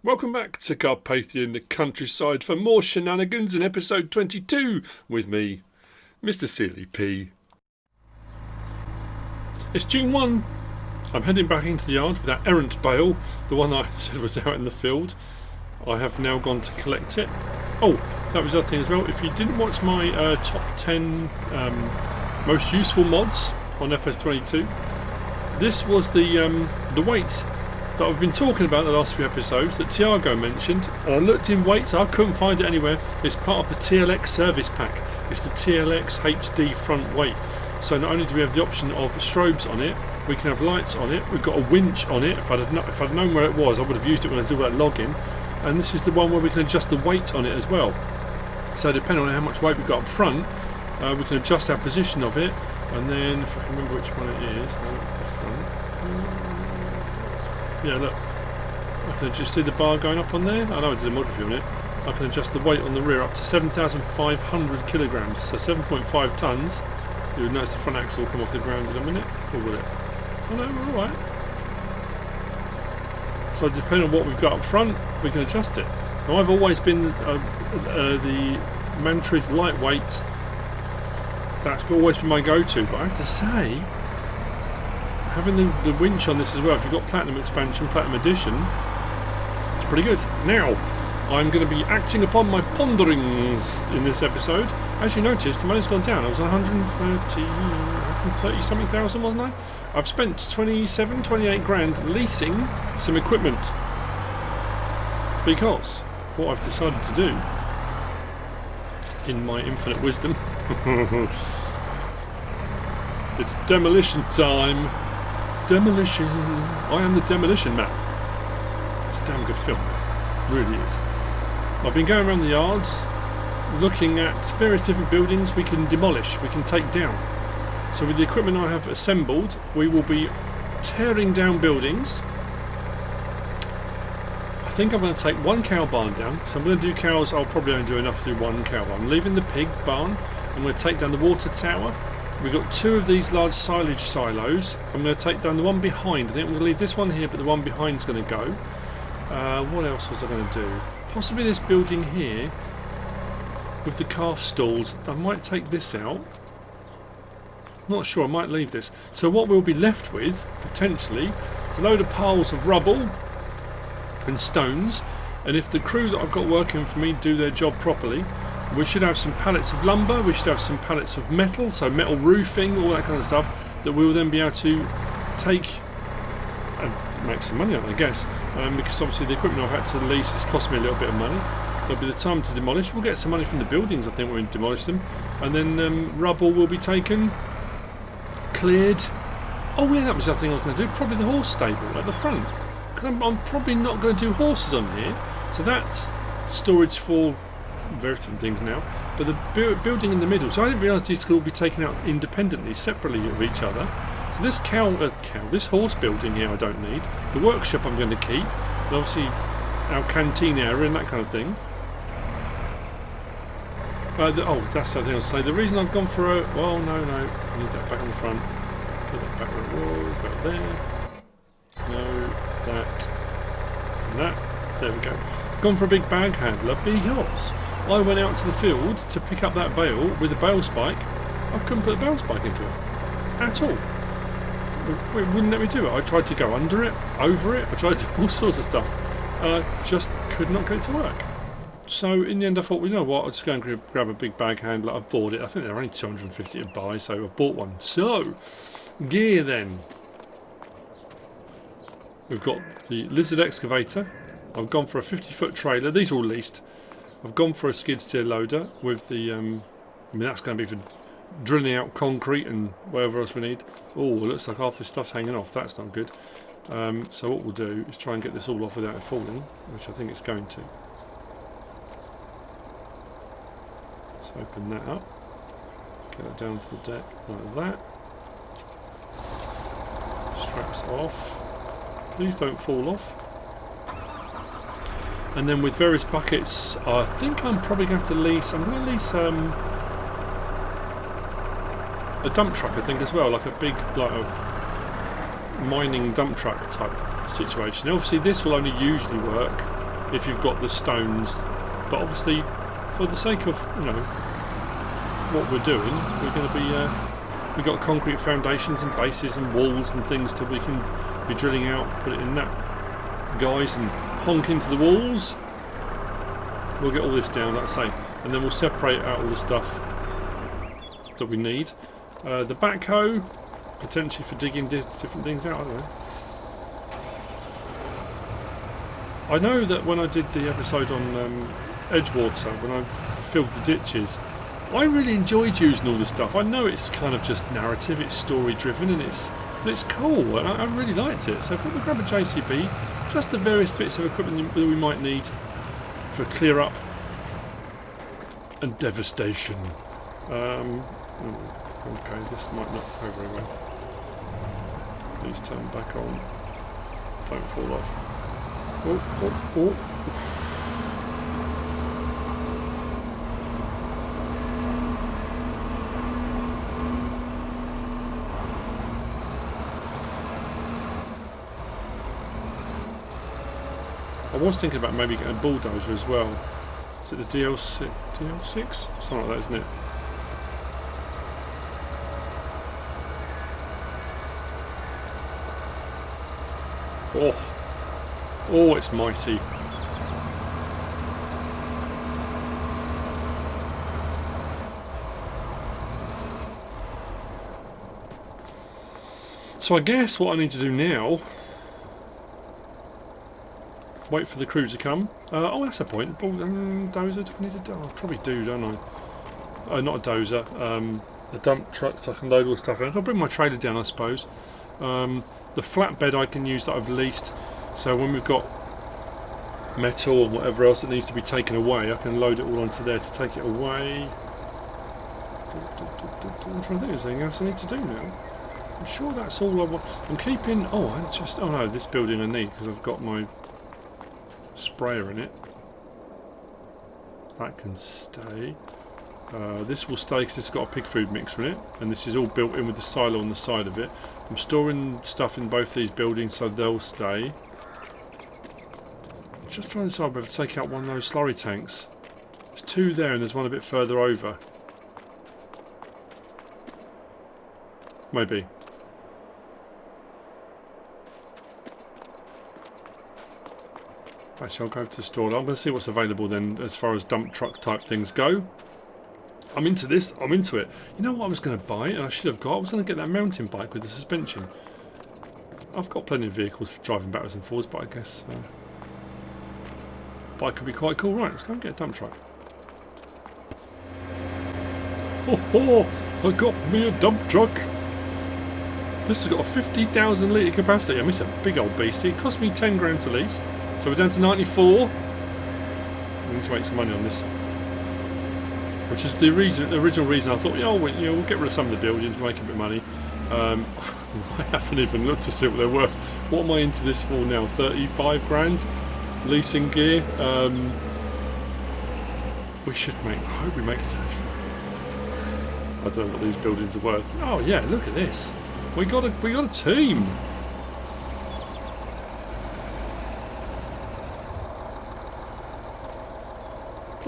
Welcome back to Carpathian, the countryside, for more shenanigans in episode 22 with me, MrSealyp. It's June 1. I'm heading back into the yard with that errant bale, the one I said was out in the field. I have now gone to collect it. Oh, that was the other thing as well. If you didn't watch my top 10 most useful mods on FS22, this was the weights that I've been talking about in the last few episodes that Tiago mentioned. I looked in weights, I couldn't find it anywhere. It's part of the TLX service pack. It's the TLX HD front weight. So not only do we have the option of strobes on it, we can have lights on it, we've got a winch on it. If I'd known where it was, I would have used it when I did that login. And this is the one where we can adjust the weight on it as well. So depending on how much weight we've got up front, we can adjust our position of it. And then, if I can remember which one it is, no, it's the front. Yeah, look, I can just see the bar going up on there. I know I did a mod review on it. I can adjust the weight on the rear up to 7,500 kilograms, so 7.5 tons. You'll notice the front axle will come off the ground in a minute, or will it? Oh no, we're alright. So depending on what we've got up front, we can adjust it. Now I've always been the Mantrid lightweight. That's always been my go-to, but I have to say, having the winch on this as well, if you've got Platinum Expansion, Platinum Edition, it's pretty good. Now, I'm going to be acting upon my ponderings in this episode. As you noticed, the money's gone down. I was 130 something thousand, wasn't I? I've spent 28 grand leasing some equipment. Because what I've decided to do, in my infinite wisdom, it's demolition time. Demolition. I am the demolition man. It's a damn good film. It really is. I've been going around the yards looking at various different buildings we can demolish, we can take down. So with the equipment I have assembled, we will be tearing down buildings. I think I'm going to take one cow barn down. So I'm going to do cows, I'll probably only do enough to do one cow barn. I'm leaving the pig barn. I'm going to take down the water tower. We've got two of these large silage silos. I'm going to take down the one behind. I think I'm going to leave this one here, but the one behind is going to go. What else was I going to do? Possibly this building here with the calf stalls. I might take this out. Not sure, I might leave this. So what we'll be left with, potentially, is a load of piles of rubble and stones. And if the crew that I've got working for me do their job properly, we should have some pallets of lumber, we should have some pallets of metal, so metal roofing, all that kind of stuff, that we will then be able to take and make some money on, I guess. Because obviously the equipment I've had to lease has cost me a little bit of money. There'll be the time to demolish. We'll get some money from the buildings, I think, when we demolish them. And then rubble will be taken, cleared. Oh yeah, that was the other thing I was going to do. Probably the horse stable at the front. Because I'm probably not going to do horses on here. So that's storage for various different things now. But the building in the middle. So I didn't realise these could all be taken out independently, separately of each other. So this this horse building here I don't need. The workshop I'm going to keep. And obviously our canteen area and that kind of thing. Oh, that's the thing I was saying. The reason I've gone for a... Well, no. I need that back on the front. Put that back where it was. Back there. No. That. And that. There we go. Gone for a big bag handler because I went out to the field to pick up that bale with a bale spike. I couldn't put a bale spike into it. At all. It wouldn't let me do it. I tried to go under it, over it. I tried all sorts of stuff. Just could not get it to work. So in the end I thought, well, you know what, I'll just go and grab a big bag handler. I've bought it. I think they're only 250 to buy, so I bought one. So, gear then. We've got the lizard excavator. I've gone for a 50-foot trailer. These are all leased. I've gone for a skid steer loader with the... I mean, that's going to be for drilling out concrete and whatever else we need. Oh, it looks like half this stuff's hanging off. That's not good. So what we'll do is try and get this all off without it falling, which I think it's going to. Let's open that up. Get that down to the deck like that. Straps off. Please don't fall off. And then with various buckets, I think I'm probably going to have to lease... I'm going to lease a dump truck, I think, as well. Like a big, like a mining dump truck type situation. Obviously this will only usually work if you've got the stones. But obviously, for the sake of what we're doing, we're going to be we've got concrete foundations and bases and walls and things that we can be drilling out, put it in that, guys, and honk into the walls. We'll get all this down, like I say, and then we'll separate out all the stuff that we need. The backhoe, potentially for digging different things out, I don't know. I know that when I did the episode on Edgewater, when I filled the ditches, I really enjoyed using all this stuff. I know it's kind of just narrative, it's story driven, and it's cool, and I really liked it. So if we grab a JCB, just the various bits of equipment that we might need for clear up and devastation. Okay, this might not go very well. Please turn back on. Don't fall off. Oh. I was thinking about maybe getting a bulldozer as well. Is it the DL6? Something like that, isn't it? Oh, it's mighty. So I guess what I need to do now, wait for the crew to come. Oh, that's a point. Dozer, do I need to do? I probably do, don't I? Not a dozer. A dump truck so I can load all the stuff in. I'll bring my trailer down, I suppose. The flatbed I can use that I've leased. So when we've got metal or whatever else that needs to be taken away, I can load it all onto there to take it away. I'm trying to think of anything else I need to do now. I'm sure that's all I want. I'm keeping... Oh no, this building I need because I've got my sprayer in it. That can stay. This will stay because it's got a pig food mixer in it, and this is all built in with the silo on the side of it. I'm storing stuff in both these buildings so they'll stay. I'm just trying to decide whether to take out one of those slurry tanks. There's two there and there's one a bit further over. Maybe. Actually, I'll go to the store. I'm going to see what's available then as far as dump truck type things go. I'm into this. I'm into it. You know what I was going to buy, and I should have got? I was going to get that mountain bike with the suspension. I've got plenty of vehicles for driving backwards and forwards, but I guess bike could be quite cool. Right, let's go and get a dump truck. Oh, I got me a dump truck. This has got a 50,000 litre capacity. I mean, it's a big old beastie. It cost me 10 grand to lease. So we're down to 94. We need to make some money on this. Which is the original reason I thought, we'll get rid of some of the buildings, make a bit of money. I haven't even looked to see what they're worth. What am I into this for now? 35 grand? Leasing gear? We should make... I hope we make 35. I don't know what these buildings are worth. Oh yeah, look at this. We got a team.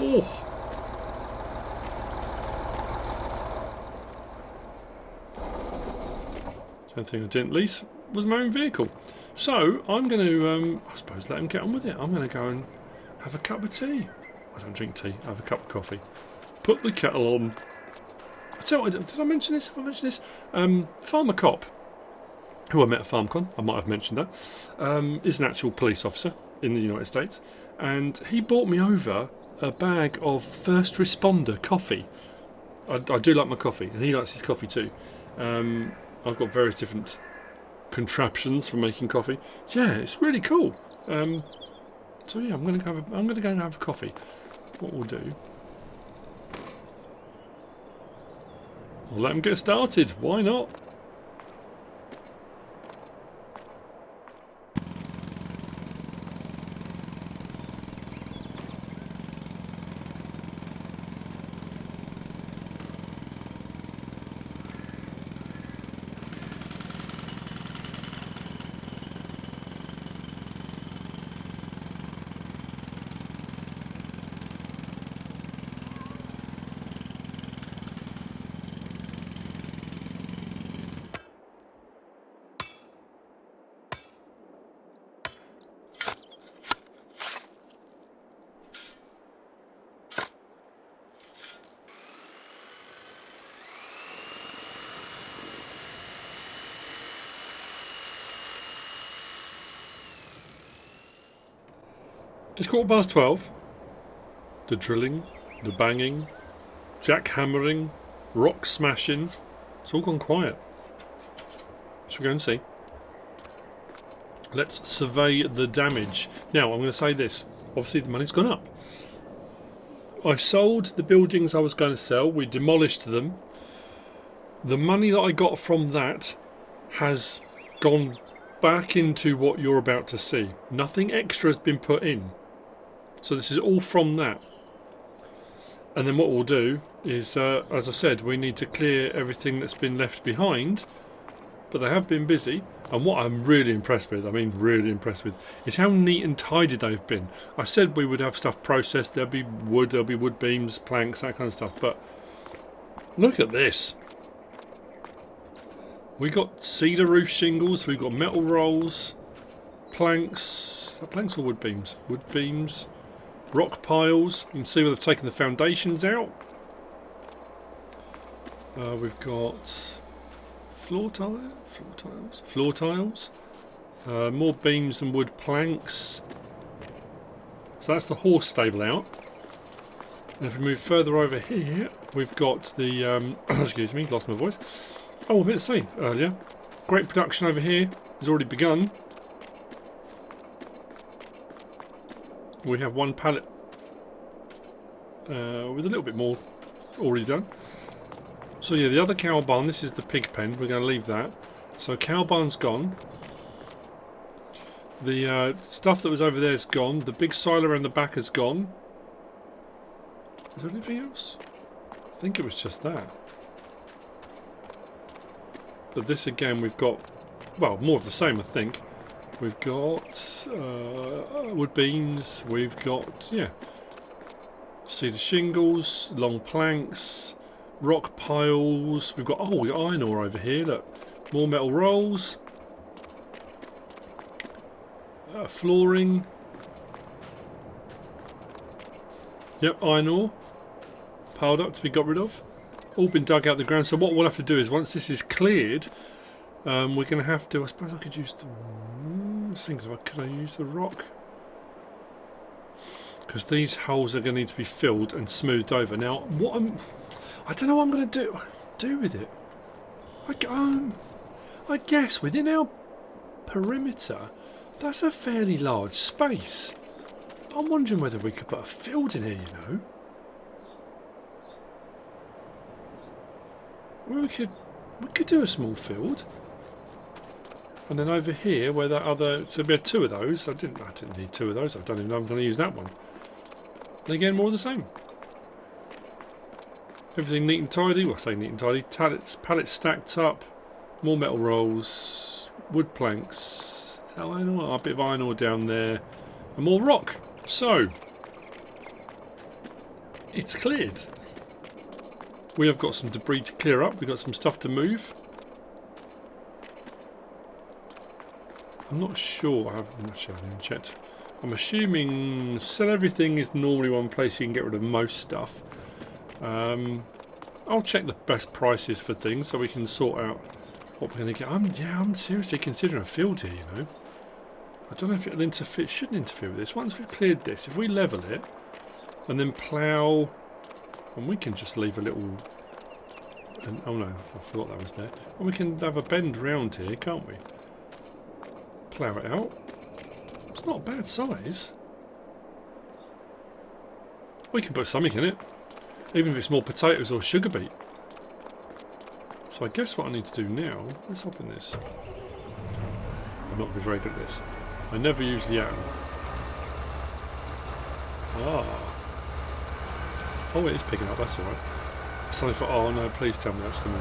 Oh. The only thing I didn't lease was my own vehicle. So I'm going to, I suppose, let them get on with it. I'm going to go and have a cup of tea. I don't drink tea. I have a cup of coffee. Put the kettle on. I tell you what, did I mention this? Have I mentioned this? Farmer Cop, who I met at FarmCon, I might have mentioned that, is an actual police officer in the United States, and he brought me over a bag of first responder coffee. I do like my coffee, and he likes his coffee too. I've got various different contraptions for making coffee. Yeah, it's really cool. So yeah, I'm going to go and have a coffee. What we'll do, we'll let them get started. Why not? It's 12:15. The drilling, the banging, jackhammering, rock smashing. It's all gone quiet. Shall we go and see? Let's survey the damage. Now, I'm going to say this. Obviously, the money's gone up. I sold the buildings I was going to sell. We demolished them. The money that I got from that has gone back into what you're about to see. Nothing extra has been put in. So this is all from that. And then what we'll do is, as I said, we need to clear everything that's been left behind. But they have been busy. And what I'm really impressed with, I mean really impressed with, is how neat and tidy they've been. I said we would have stuff processed. There'll be wood beams, planks, that kind of stuff. But look at this. We got cedar roof shingles. We've got metal rolls, planks. Are planks or wood beams? Wood beams. Rock piles. You can see where they've taken the foundations out. We've got floor tiles. More beams and wood planks. So that's the horse stable out. And if we move further over here, we've got the excuse me, lost my voice. Oh, a bit to say earlier. Great production over here has already begun. We have one pallet with a little bit more already done. So yeah, the other cow barn, this is the pig pen. We're going to leave that. So cow barn's gone. The stuff that was over there is gone. The big silo around the back is gone. Is there anything else? I think it was just that. But this again, we've got, well, more of the same, I think. We've got wood beams. We've got, yeah, cedar shingles, long planks, rock piles. We've got, we got iron ore over here. Look, more metal rolls, flooring. Yep, iron ore piled up to be got rid of. All been dug out the ground. So what we'll have to do is, once this is cleared, we're going to have to. I suppose I could use the. Could I use the rock? Because these holes are going to need to be filled and smoothed over. Now, I don't know what I'm going to do with it. I guess within our perimeter, that's a fairly large space. I'm wondering whether we could put a field in here. You know. Well, we could do a small field, and then over here where that other, so we had two of those. I didn't need two of those. I don't even know I'm going to use that one. And again, more of the same. Everything neat and tidy. Well, I say neat and tidy. Pallets stacked up. More metal rolls, wood planks. Is that iron ore? A bit of iron ore down there, and more rock. So it's cleared. We have got some debris to clear up. We've got some stuff to move. I'm not sure. I haven't even checked. I'm assuming sell everything is normally one place you can get rid of most stuff. I'll check the best prices for things so we can sort out what we're going to get. I'm seriously considering a field here, you know. I don't know if it'll interfere. It shouldn't interfere with this. Once we've cleared this, if we level it and then plough. And we can just leave a little. Oh no, I forgot that was there. And we can have a bend round here, can't we? Plough it out. It's not a bad size. We can put something in it, even if it's more potatoes or sugar beet. So I guess what I need to do now. Let's open this. I'm not very good at this. I never use the arrow. Oh, it is picking up, that's alright. Something for, oh no, please tell me that's coming.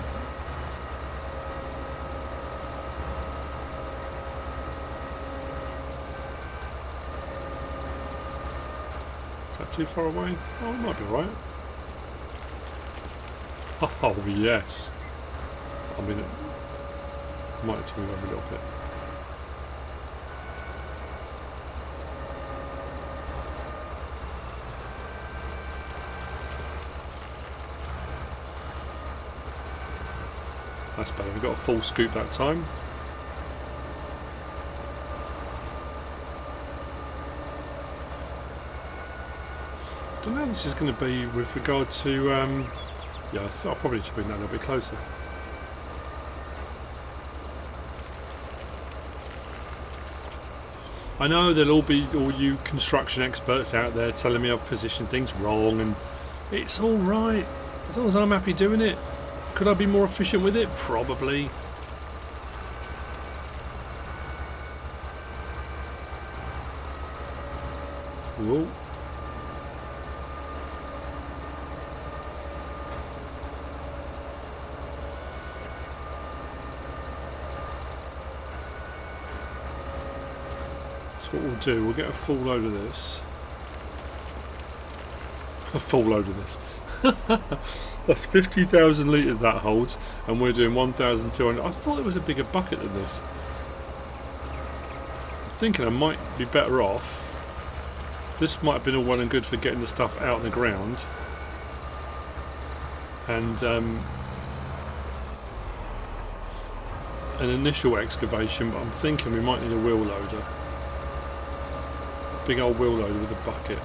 Is that too far away? Oh, it might be right. Oh, yes. I mean, it might have to move over a little bit. That's better. We got a full scoop that time. don't know how this is going to be with regard to, yeah, I'll probably need to bring that a little bit closer. I know there'll all be all you construction experts out there telling me I've positioned things wrong, and it's all right as long as I'm happy doing it. Could I be more efficient with it? Probably. Whoa. What we'll do, we'll get a full load of this. A full load of this. That's 50,000 litres that holds, and we're doing 1,200. I thought it was a bigger bucket than this. I'm thinking I might be better off. This might have been all well and good for getting the stuff out of the ground. And an initial excavation, but I'm thinking we might need a wheel loader. Big old wheel loader with a bucket.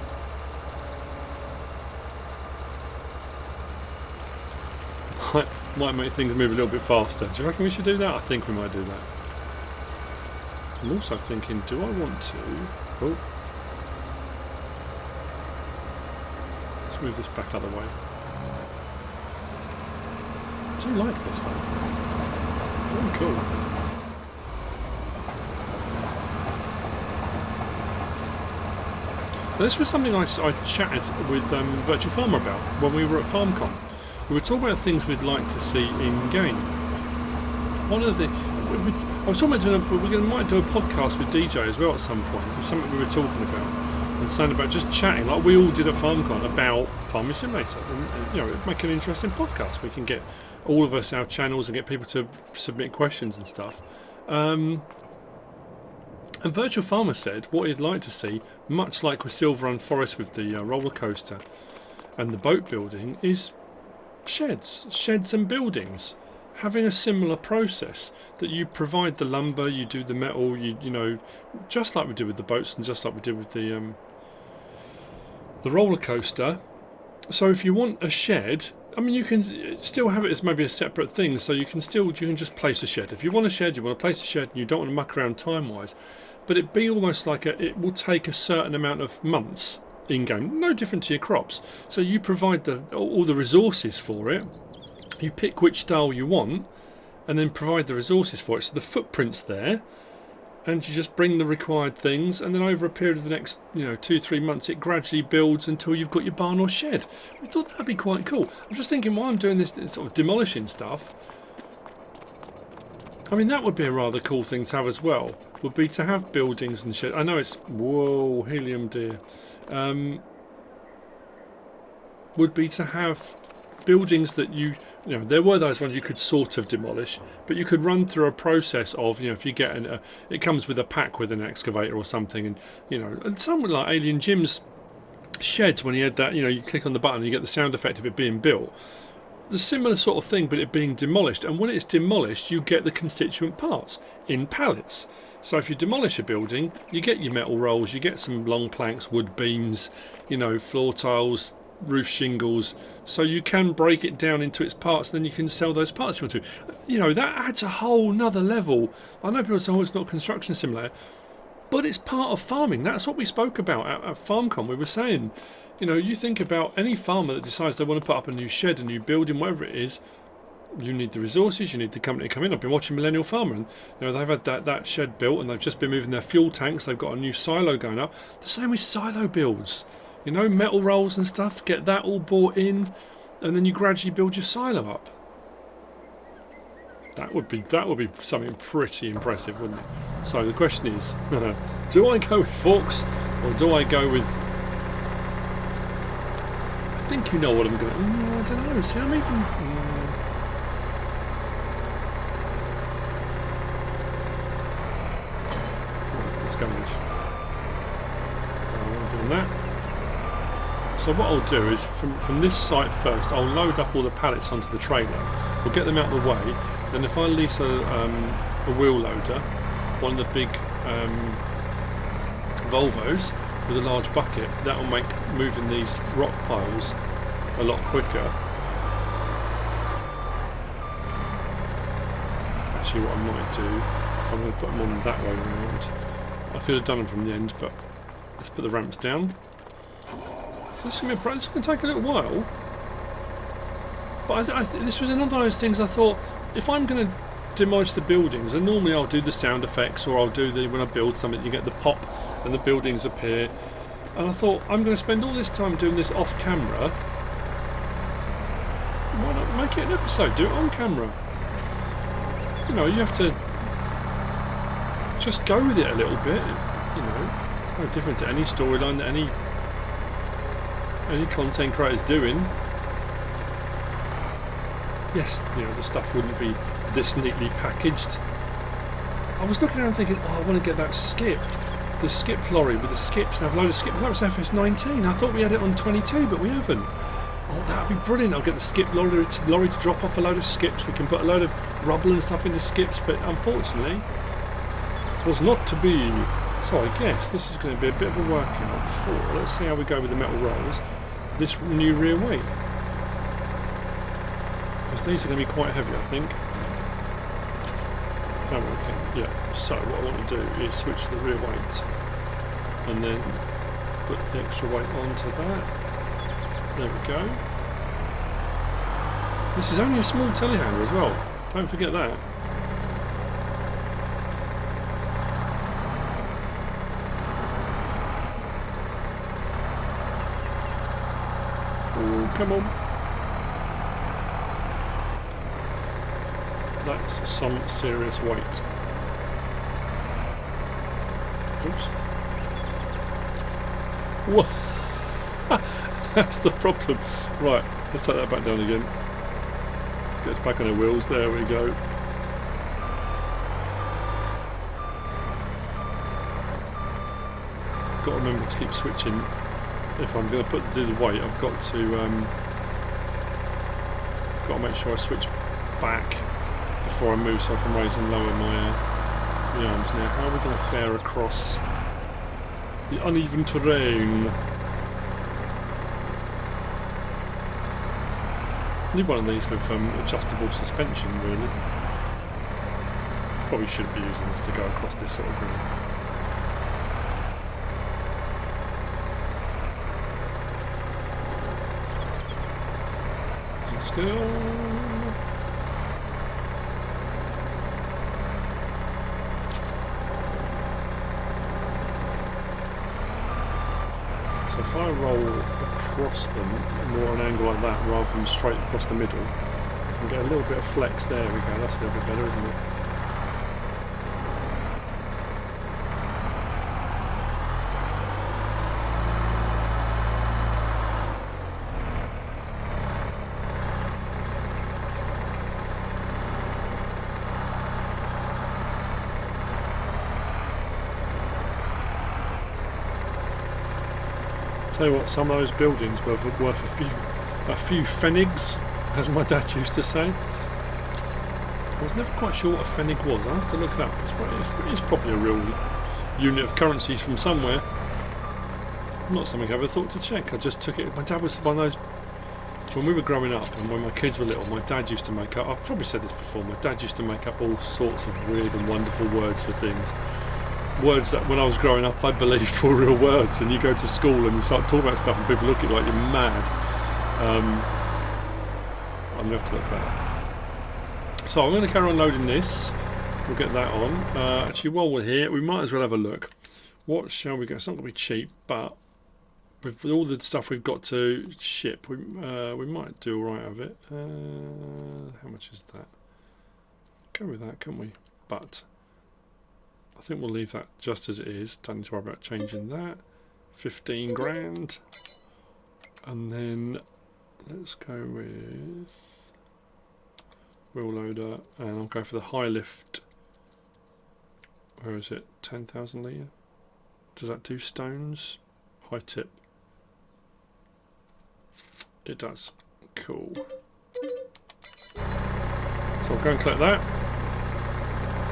Might make things move a little bit faster. Do you reckon we should do that? I think we might do that. I'm also thinking, do I want to... Oh. Let's move this back other way. I do like this though. Very cool. This was something I chatted with Virtual Farmer about when we were at FarmCon. We were talking about things we'd like to see in game. One of the I was talking about we might do a podcast with DJ as well at some point. It was something we were talking about and saying about just chatting like we all did at FarmCon about Farming Simulator, and you know, it'd make an interesting podcast. We can get all of us our channels and get people to submit questions and stuff. And Virtual Farmer said what he'd like to see, much like with Silver Run Forest with the roller coaster and the boat building, is sheds and buildings. Having a similar process that you provide the lumber, you do the metal, you know, just like we did with the boats and just like we did with the roller coaster. So if you want a shed, I mean, you can still have it as maybe a separate thing. So you can just place a shed. If you want a shed, you want to place a shed, and you don't want to muck around time-wise. But it'd be almost like it will take a certain amount of months in game, no different to your crops. So you provide all the resources for it. You pick which style you want, and then provide the resources for it. So the footprint's there, and you just bring the required things, and then over a period of the next 2-3 months, it gradually builds until you've got your barn or shed. I thought that'd be quite cool. I'm just thinking while I'm doing this sort of demolishing stuff, I mean, that would be a rather cool thing to have as well, would be to have buildings and shit. I know it's, whoa, helium deer. Would be to have buildings that there were those ones you could sort of demolish, but you could run through a process of, if you get it comes with a pack with an excavator or something, and and something like Alien Jim's sheds, when he had that, you click on the button and you get the sound effect of it being built. The similar sort of thing, but it being demolished, and when it's demolished you get the constituent parts in pallets. So if you demolish a building, you get your metal rolls, you get some long planks, wood beams, floor tiles, roof shingles, so you can break it down into its parts, then you can sell those parts if you want to. That adds a whole nother level. I know people say, oh, it's not construction simulator, but it's part of farming. That's what we spoke about at FarmCon. We were saying, you think about any farmer that decides they want to put up a new shed, a new building, whatever it is, you need the resources, you need the company to come in. I've been watching Millennial Farmer, and they've had that shed built, and they've just been moving their fuel tanks. They've got a new silo going up. The same with silo builds. Metal rolls and stuff, get that all bought in, and then you gradually build your silo up. That would be something pretty impressive, wouldn't it? So the question is, do I go with forks, or do I go with... I think you know what I'm going to... I don't know, see, I'm even... Let's go with this. I'm doing that. So what I'll do is, from this site first, I'll load up all the pallets onto the trailer. We'll get them out of the way. Then if I lease a wheel loader, one of the big Volvos, with a large bucket. That will make moving these rock piles a lot quicker. Actually, what I might do, I'm going to put them on that way around. I could have done them from the end, but let's put the ramps down. So this is going to take a little while. But this was another of those things I thought, if I'm going to demolish the buildings, and normally I'll do the sound effects, or I'll do the, when I build something, you get the pop and the buildings appear. And I thought, I'm going to spend all this time doing this off camera. Why not make it an episode? Do it on camera. You know, you have to just go with it a little bit. You know, it's no different to any storyline that any content creator's doing. Yes, you know, the stuff wouldn't be this neatly packaged. I was looking around thinking, oh, I want to get that skip. The skip lorry with the skips. And I've loaded skips. That was FS19. I thought we had it on 22, but we haven't. Oh, that would be brilliant. I'll get the skip lorry to drop off a load of skips. We can put a load of rubble and stuff in the skips, but unfortunately, it was not to be. So I guess this is going to be a bit of a workout for, let's see how we go with the metal rolls, this new rear weight. Because these are going to be quite heavy, I think. Oh, okay. Yeah, so what I want to do is switch the rear weight and then put the extra weight onto that. There we go. This is only a small telehandler as well, don't forget that. Oh, come on. That's some serious weight. Oops. Whoa. That's the problem. Right, let's take that back down again. Let's get us back on our wheels. There we go. Got to remember to keep switching. If I'm going to do the weight, I've got to make sure I switch back before I move, so I can raise and lower my arms. Now, how are we going to fare across the uneven terrain? Need one of these with adjustable suspension, really. Probably shouldn't be using this to go across this sort of ground. Let's go. If I roll across them more at an angle like that rather than straight across the middle, I can get a little bit of flex. There we go, that's a little bit better, isn't it? Tell you what, some of those buildings were worth a few pfennigs, as my dad used to say. I was never quite sure what a pfennig was. I have to look that up. It's probably a real unit of currencies from somewhere. Not something I ever thought to check. I just took it. My dad was one of those. When we were growing up and when my kids were little, my dad used to make up. I've probably said this before. My dad used to make up all sorts of weird and wonderful words for things. Words that when I was growing up I believed were real words, and you go to school and you start talking about stuff and people look at you like you're mad. I'm going to have to look that up. So I'm going to carry on loading this. We'll get that on. Actually, while we're here, we might as well have a look. What shall we get? It's not going to be cheap, but with all the stuff we've got to ship, we might do alright of it. How much is that? Go with that, can't we? But I think we'll leave that just as it is. Don't need to worry about changing that. 15 grand. And then let's go with wheel loader, and I'll go for the high lift. Where is it? 10,000 litre. Does that do stones? High tip. It does. Cool. So I'll go and collect that.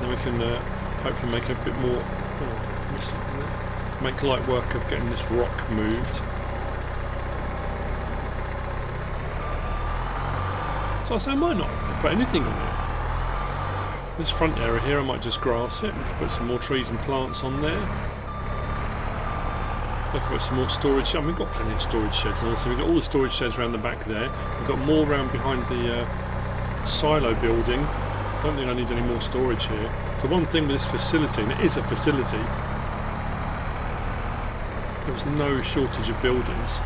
Then we can hopefully make a bit more. Oh, make light work of getting this rock moved. So I say I might not put anything on it. This front area here I might just grass it. We can put some more trees and plants on there. We can put some more storage. I mean, we've got plenty of storage sheds, and also we've got all the storage sheds around the back there. We've got more around behind the silo building. I don't think I need any more storage here. So one thing with this facility, and it is a facility, there was no shortage of buildings.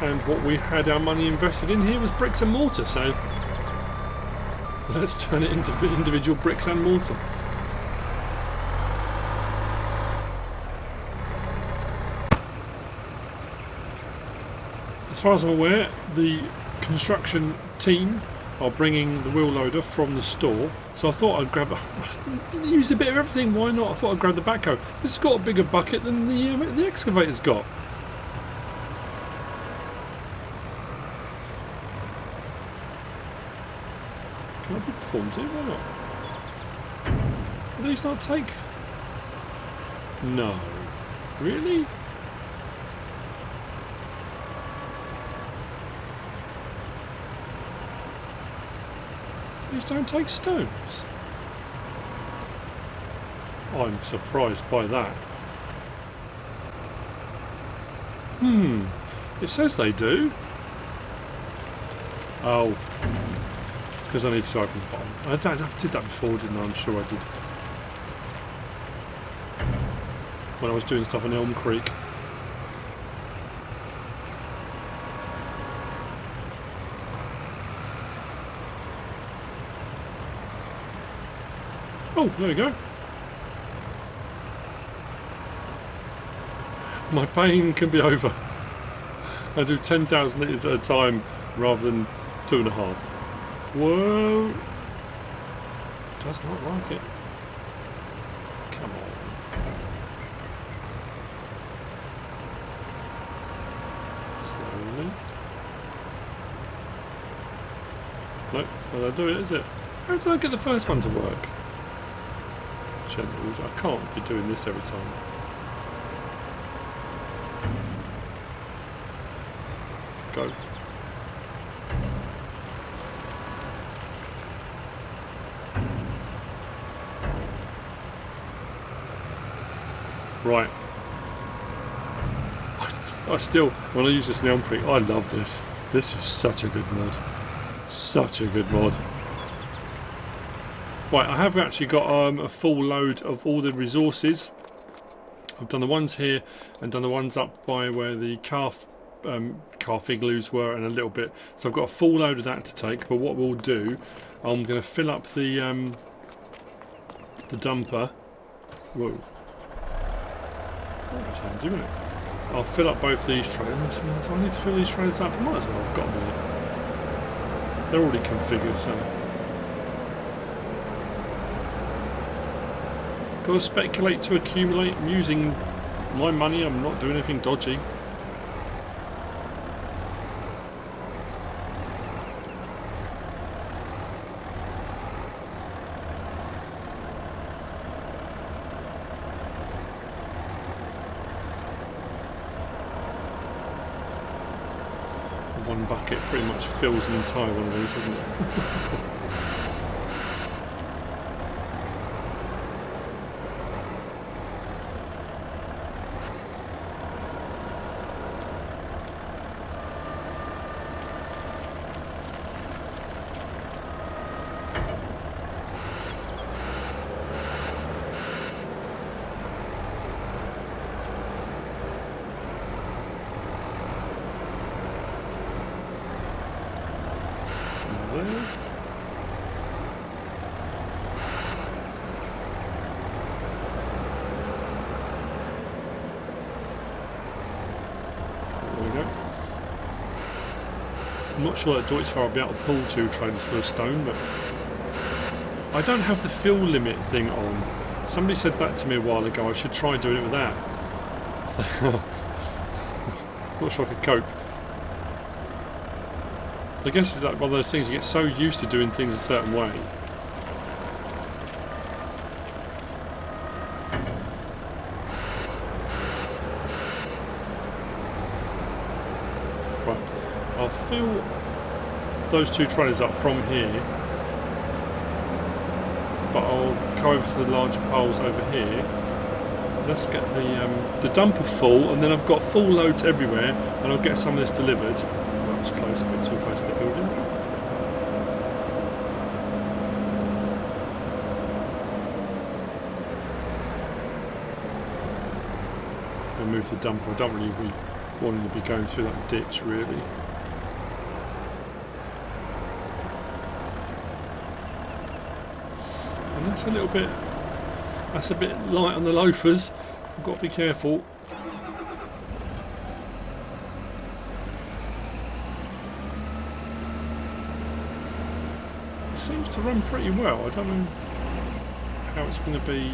And what we had our money invested in here was bricks and mortar, so let's turn it into individual bricks and mortar. As far as I'm aware, the construction team are bringing the wheel loader from the store, so I thought I'd grab use a bit of everything, why not? I thought I'd grab the backhoe. This has got a bigger bucket than the excavator's got. Can I be performed here? Why not? Will these not take? No. Really? These don't take stones. I'm surprised by that. It says they do. Oh. Because I need to open the bottom. I did that before, didn't I? I'm sure I did. When I was doing stuff on Elm Creek. Oh, there we go. My pain can be over. I do 10,000 litres at a time rather than 2.5. Whoa! Does not like it. Come on. Slowly. Nope, that's not how I do it, is it? How did I get the first one to work? Gentle. I can't be doing this every time. Go. Right. I still, when I use this in Elm Creek, I love this. This is such a good mod. Such a good mod. Right, I have actually got a full load of all the resources. I've done the ones here and done the ones up by where the calf igloos were and a little bit. So I've got a full load of that to take. But what we'll do, I'm going to fill up the dumper. Whoa. Oh, that's handy, isn't it? I'll fill up both these trailers. Do I need to fill these trailers up? I might as well. I've got them in it. They're already configured, so. Got to speculate to accumulate. I'm using my money. I'm not doing anything dodgy. One bucket pretty much fills an entire one of these, doesn't it? I'm not sure that Deutz I'll be able to pull 2 trailers full of stone, but I don't have the fill limit thing on. Somebody said that to me a while ago. I should try doing it with that. Not sure I could cope. I guess it's like one of those things you get so used to doing things a certain way. Right, I'll fill those two trailers up from here, but I'll go over to the larger poles over here. Let's get the dumper full, and then I've got full loads everywhere, and I'll get some of this delivered. That was close, a bit too close to the building. I'll move the dumper. I don't really want him to be going through that ditch, really. And that's a little bit. That's a bit light on the loafers. I've got to be careful. It seems to run pretty well. I don't know how it's going to be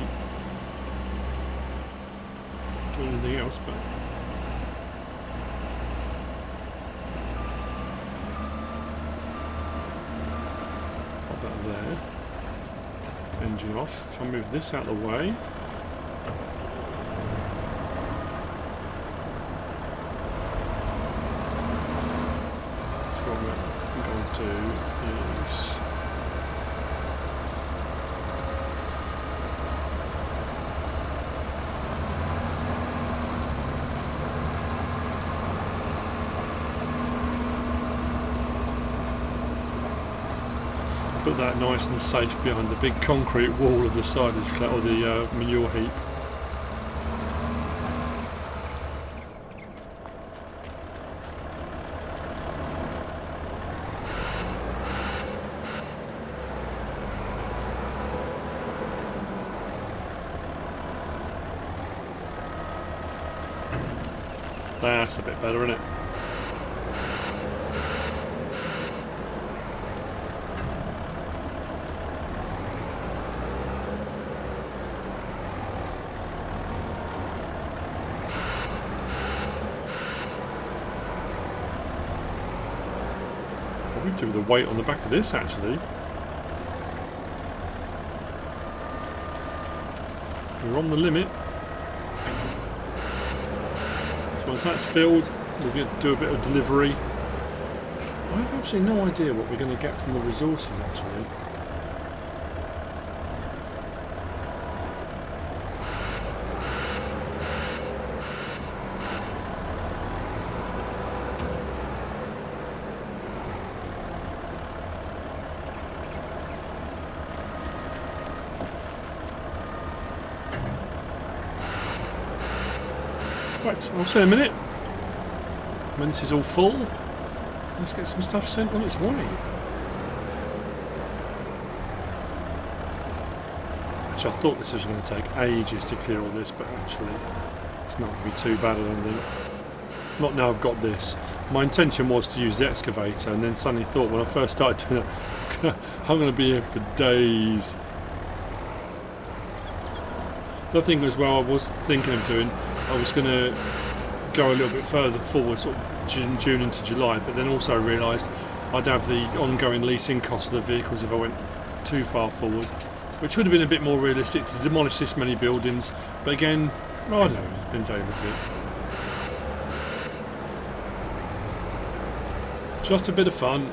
doing anything else, but pop that there. Engine off. If I move this out of the way, so what I'm going to do is put that nice and safe behind the big concrete wall of the silage or the manure heap. That's a bit better, isn't it? Do the weight on the back of this actually. We're on the limit. So once that's filled, we'll do a bit of delivery. I have actually no idea what we're going to get from the resources actually. Right, I'll see you in a minute. When this is all full, let's get some stuff sent on its way. Actually, I thought this was going to take ages to clear all this, but actually it's not going to be too bad, I don't think. Not now I've got this. My intention was to use the excavator, and then suddenly thought when I first started doing it, I'm going to be here for days. The other thing as well I was thinking of doing, I was going to go a little bit further forward, sort of June into July, but then also realised I'd have the ongoing leasing cost of the vehicles if I went too far forward, which would have been a bit more realistic to demolish this many buildings. But again, I don't know, it depends how you look at it. It's just a bit of fun.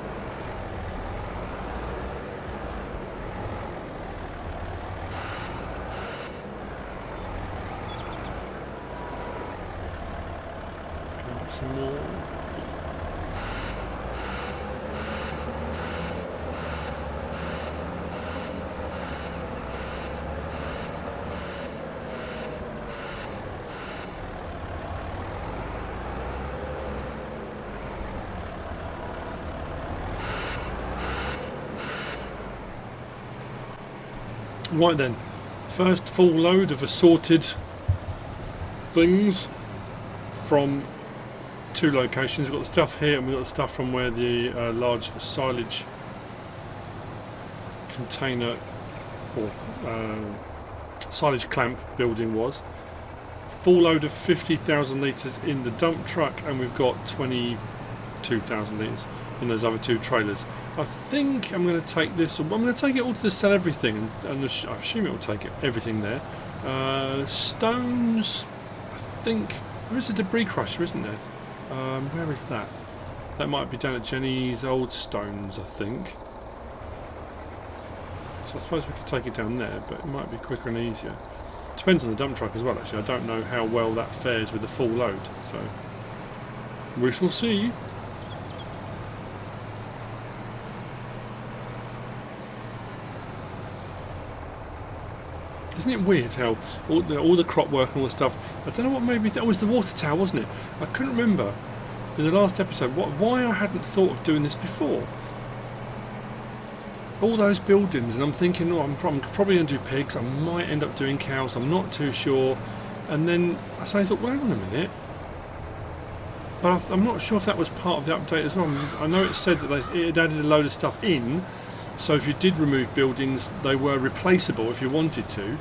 Some more. Right then, first full load of assorted things from two locations. We've got the stuff here and we've got the stuff from where the large silage container or silage clamp building was. Full load of 50,000 litres in the dump truck, and we've got 22,000 litres. in those other 2 trailers. I think I'm going to take this. I'm going to take it all to the sell everything, and I assume it will take everything there. Stones. I think there is a debris crusher, isn't there? Where is that? That might be down at Jenny's old stones, I think. So I suppose we could take it down there, but it might be quicker and easier. Depends on the dump truck as well, actually. I don't know how well that fares with the full load, so we shall see. Isn't it weird how all the crop work and all the stuff, I don't know what made me think, it was the water tower, wasn't it? I couldn't remember in the last episode why I hadn't thought of doing this before. All those buildings, and I'm thinking, oh, I'm probably going to do pigs, I might end up doing cows, I'm not too sure. And then I thought, well, hang on a minute. But I'm not sure if that was part of the update as well. I know it said that it had added a load of stuff in, so if you did remove buildings, they were replaceable if you wanted to.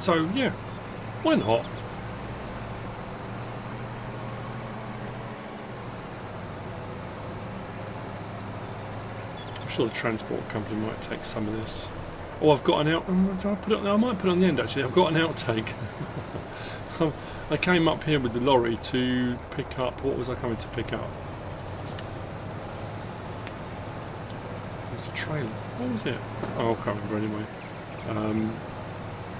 So yeah, why not? I'm sure the transport company might take some of this. Oh, I've got an out. I might put it on the end actually. I've got an outtake. I came up here with the lorry to pick up. What was I coming to pick up? It was a trailer. What was it? Oh, I can't remember anyway.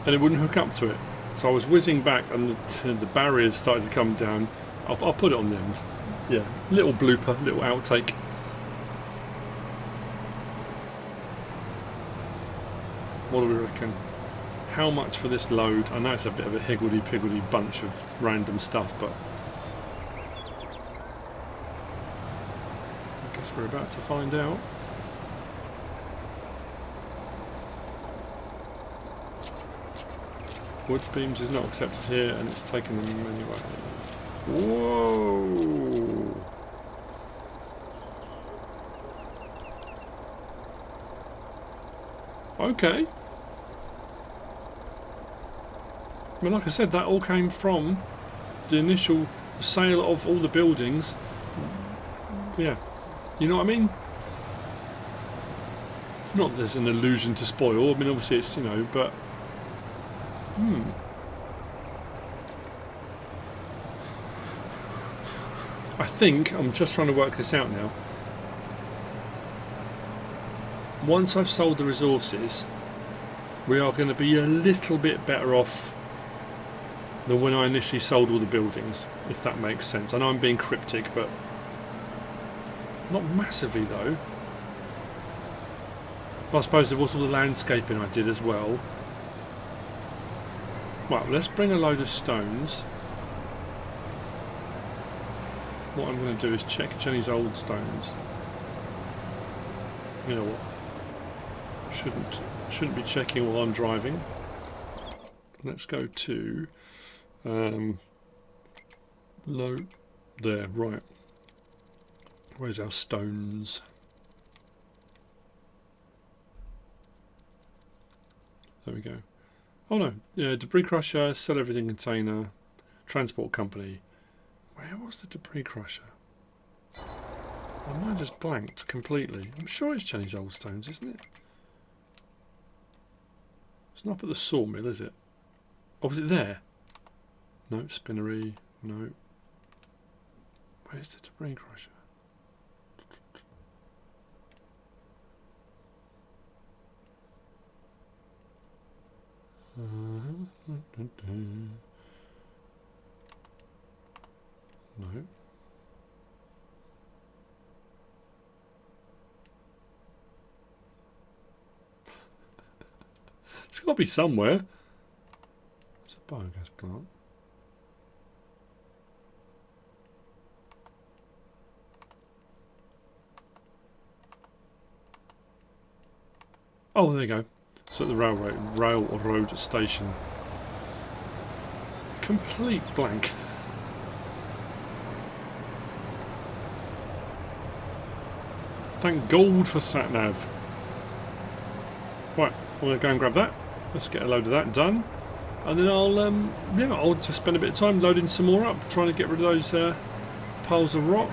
And it wouldn't hook up to it. So I was whizzing back, and the barriers started to come down. I'll put it on the end. Yeah, little blooper, little outtake. What do we reckon? How much for this load? I know it's a bit of a higgledy-piggledy bunch of random stuff, but I guess we're about to find out. Wood beams is not accepted here, and it's taken them anyway. Whoa! Okay. I mean, like I said, that all came from the initial sale of all the buildings. Yeah, you know what I mean? Not there's an allusion to spoil. I mean, obviously it's, you know, but I think I'm just trying to work this out now. Once I've sold the resources, we are going to be a little bit better off than when I initially sold all the buildings, if that makes sense. I know I'm being cryptic, but not massively though. I suppose there was all the landscaping I did as well. Well, let's bring a load of stones. What I'm going to do is check Jenny's old stones. You know what? Shouldn't be checking while I'm driving. Let's go to low there, right. Where's our stones? There we go. Oh no, yeah, debris crusher, sell everything container, transport company. Where was the debris crusher? My mind just blanked completely. I'm sure it's Jenny's old stones, isn't it? It's not up at the sawmill, is it? Or was it there? No, spinnery, no. Where's the debris crusher? No. It's got to be somewhere. It's a biogas plant. Oh, there you go. It's at the railroad station. Complete blank. Thank gold for sat-nav. Right, I'm going to go and grab that. Let's get a load of that done. And then I'll just spend a bit of time loading some more up, trying to get rid of those piles of rock.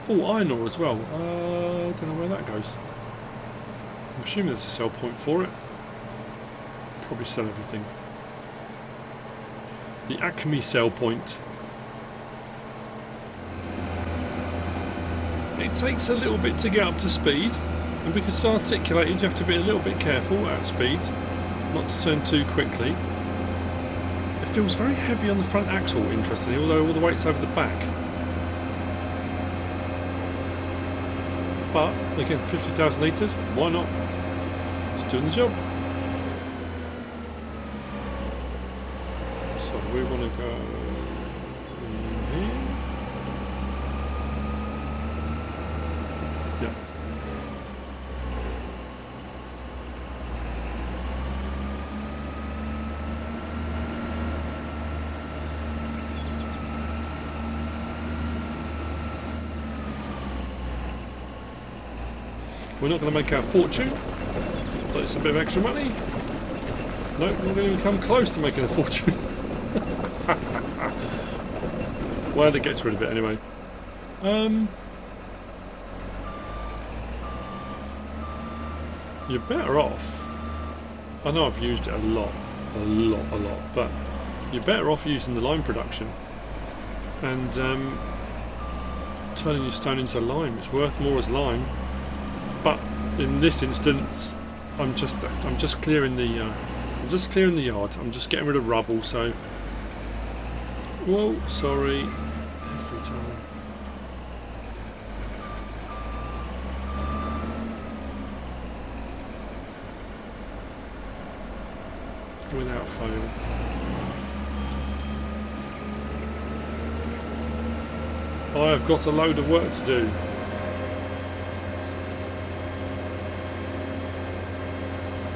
Oh, iron ore as well. Don't know where that goes. I'm assuming there's a sell point for it. Probably sell everything. The Acme sell point. It takes a little bit to get up to speed, and because it's articulated you have to be a little bit careful at speed, not to turn too quickly. It feels very heavy on the front axle, interestingly, although all the weight's over the back. But again, 50,000 litres, why not? It's doing the job. So we want to go in here. Yeah. We're not going to make our fortune, but it's a bit of extra money. No, we're not going to even come close to making a fortune. Well, it gets rid of it anyway. You're better off. I know I've used it a lot, but you're better off using the lime production and turning your stone into lime. It's worth more as lime. But in this instance, I'm just clearing the yard. I'm just getting rid of rubble. So, whoa, sorry. Every time. Without fail. I have got a load of work to do.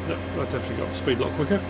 Yep, I've definitely got the speed a lot quicker.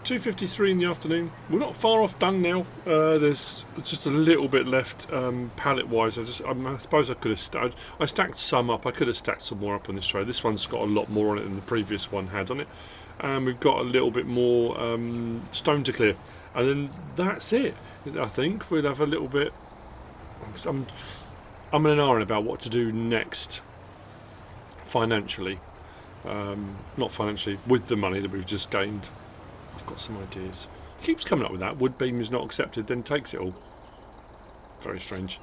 $2:53 in the afternoon. We're not far off done now. There's just a little bit left pallet wise. I suppose I could have I stacked some up. I could have stacked some more up on this tray. This one's got a lot more on it than the previous one had on it. And we've got a little bit more stone to clear. And then that's it. I think we'll have a little bit. I'm in an iron about what to do next financially. Not financially, with the money that we've just gained. I've got some ideas. Keeps coming up with that. Wood beam is not accepted, then takes it all. Very strange.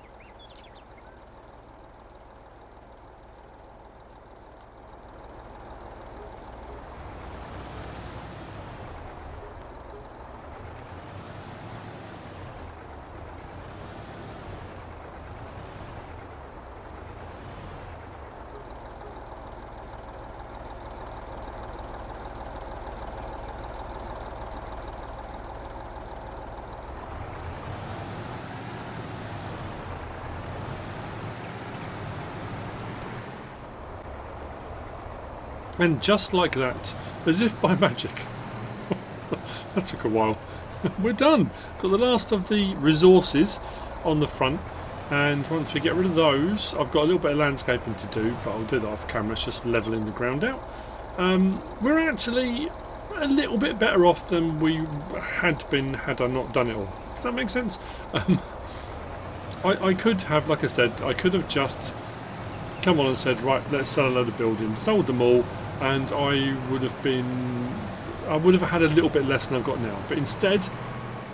And just like that, as if by magic, that took a while, we're done. Got the last of the resources on the front. And once we get rid of those, I've got a little bit of landscaping to do, but I'll do that off camera. It's just levelling the ground out. We're actually a little bit better off than we had been had I not done it all. Does that make sense? I could have, like I said, I could have just come on and said, right, let's sell a load of buildings, sold them all, and I would have had a little bit less than I've got now. But instead,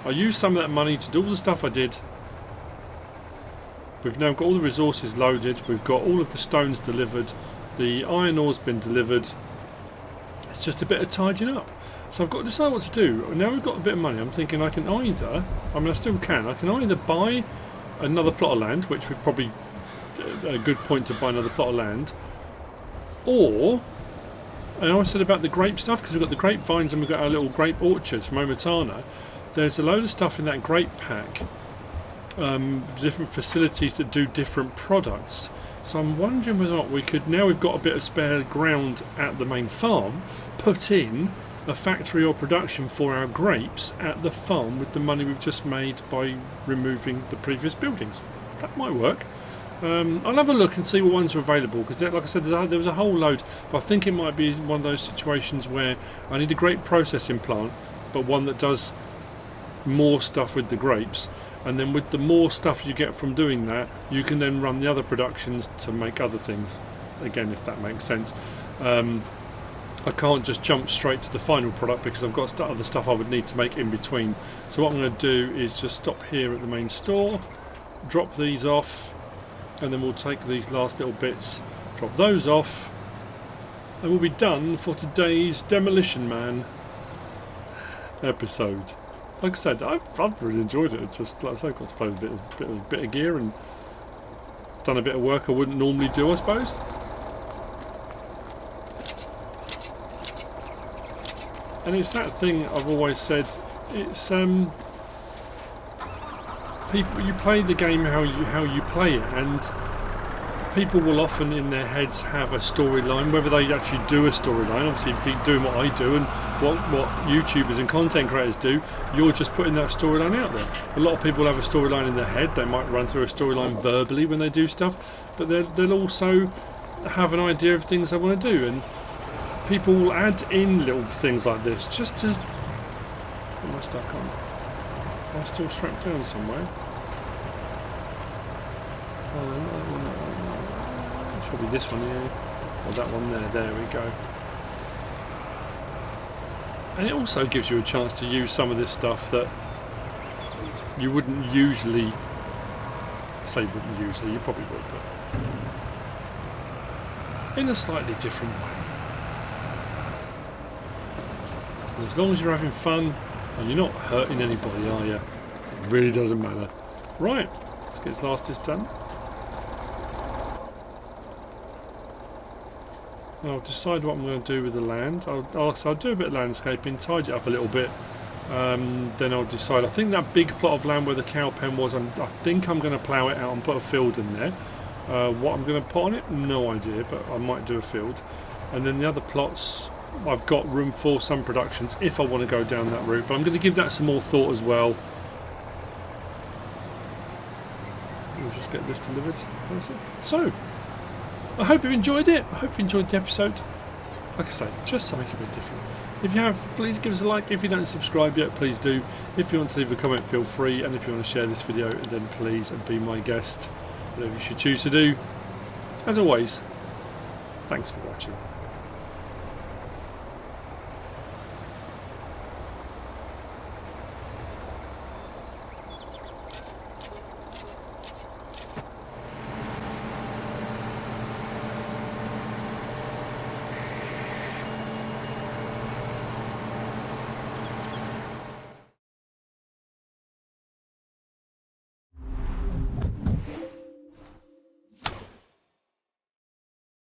I used some of that money to do all the stuff I did. We've now got all the resources loaded, we've got all of the stones delivered, the iron ore's been delivered. It's just a bit of tidying up. So I've got to decide what to do. Now we've got a bit of money, I'm thinking I can either, I mean I still can, I can either buy another plot of land, which would probably a good point to buy another plot of land, or, and I said about the grape stuff, because we've got the grapevines and we've got our little grape orchards from Omatana. There's a load of stuff in that grape pack, different facilities that do different products. So I'm wondering whether or not we could, now we've got a bit of spare ground at the main farm, put in a factory or production for our grapes at the farm with the money we've just made by removing the previous buildings. That might work. I'll have a look and see what ones are available, because like I said, there was a whole load, but I think it might be one of those situations where I need a grape processing plant, but one that does more stuff with the grapes, and then with the more stuff you get from doing that, you can then run the other productions to make other things, again, if that makes sense. I can't just jump straight to the final product because I've got other stuff I would need to make in between. So what I'm going to do is just stop here at the main store, drop these off, and then we'll take these last little bits, drop those off, and we'll be done for today's Demolition Man episode. Like I said, I've really enjoyed it. It's just, like I said, got to play with a bit of gear and done a bit of work I wouldn't normally do, I suppose. And it's that thing I've always said. It's people, you play the game how you play it, and people will often in their heads have a storyline, whether they actually do a storyline. Obviously be doing what I do and what YouTubers and content creators do, you're just putting that storyline out there. A lot of people have a storyline in their head, they might run through a storyline verbally when they do stuff, but they'll also have an idea of things they want to do, and people will add in little things like this just to... What am I stuck on? Am I still strapped down somewhere? Oh, it's probably this one here, or that one there. There we go. And it also gives you a chance to use some of this stuff that you wouldn't usually... say wouldn't usually, you probably would, but in a slightly different way. And as long as you're having fun and you're not hurting anybody, are you? It really doesn't matter. Right, let's get this last is done. I'll decide what I'm going to do with the land. I'll do a bit of landscaping, tidy it up a little bit. Then I'll decide. I think that big plot of land where the cow pen was, I think I'm going to plough it out and put a field in there. What I'm going to put on it, no idea, but I might do a field. And then the other plots, I've got room for some productions if I want to go down that route, but I'm going to give that some more thought as well. We'll just get this delivered. That's it. So, I hope you enjoyed it. I hope you enjoyed the episode. Like I say, just something a bit different. If you have, please give us a like. If you don't subscribe yet, please do. If you want to leave a comment, feel free. And if you want to share this video, then please be my guest. Whatever you should choose to do. As always, thanks for watching.